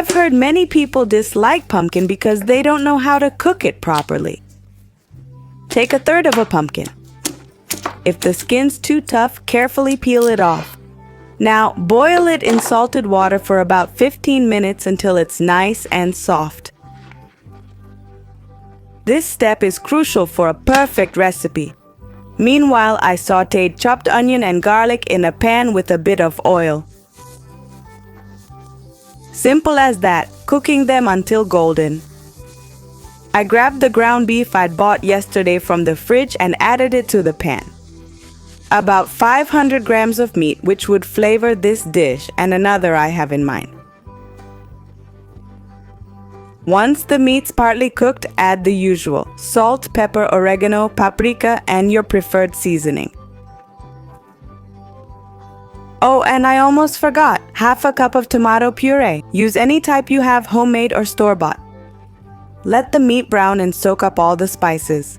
I've heard many people dislike pumpkin because they don't know how to cook it properly. Take a third of a pumpkin. If the skin's too tough, carefully peel it off. Now, boil it in salted water for about 15 minutes until it's nice and soft. This step is crucial for a perfect recipe. Meanwhile, I sautéed chopped onion and garlic in a pan with a bit of oil. Simple as that, cooking them until golden. I grabbed the ground beef I'd bought yesterday from the fridge and added it to the pan. About 500 grams of meat, which would flavor this dish, and another I have in mind. Once the meat's partly cooked, add the usual: salt, pepper, oregano, paprika, and your preferred seasoning. Oh, and I almost forgot, half a cup of tomato puree. Use any type you have, homemade or store-bought. Let the meat brown and soak up all the spices.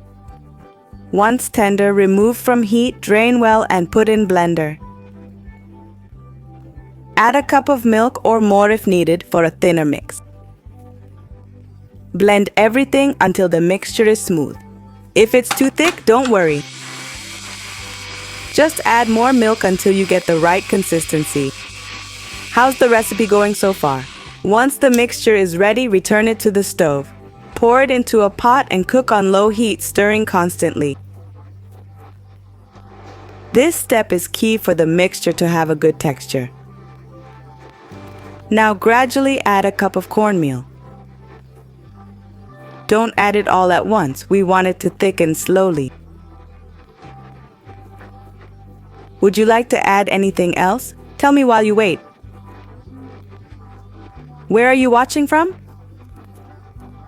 Once tender, remove from heat, drain well, and put in blender. Add a cup of milk or more if needed for a thinner mix. Blend everything until the mixture is smooth. If it's too thick, don't worry. Just add more milk until you get the right consistency. How's the recipe going so far? Once the mixture is ready, return it to the stove. Pour it into a pot and cook on low heat, stirring constantly. This step is key for the mixture to have a good texture. Now gradually add a cup of cornmeal. Don't add it all at once. We want it to thicken slowly. Would you like to add anything else? Tell me while you wait. Where are you watching from?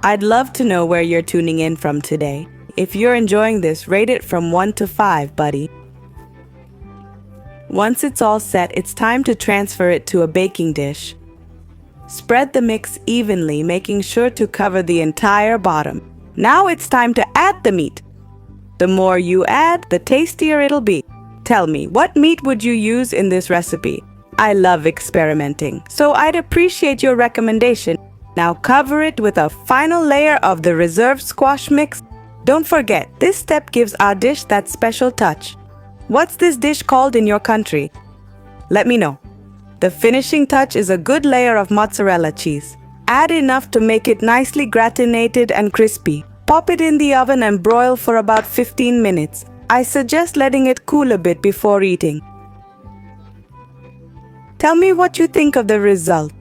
I'd love to know where you're tuning in from today. If you're enjoying this, rate it from 1 to 5, buddy. Once it's all set, it's time to transfer it to a baking dish. Spread the mix evenly, making sure to cover the entire bottom. Now it's time to add the meat. The more you add, the tastier it'll be. Tell me, what meat would you use in this recipe? I love experimenting, so I'd appreciate your recommendation. Now cover it with a final layer of the reserved squash mix. Don't forget, this step gives our dish that special touch. What's this dish called in your country? Let me know. The finishing touch is a good layer of mozzarella cheese. Add enough to make it nicely gratinated and crispy. Pop it in the oven and broil for about 15 minutes. I suggest letting it cool a bit before eating. Tell me what you think of the result.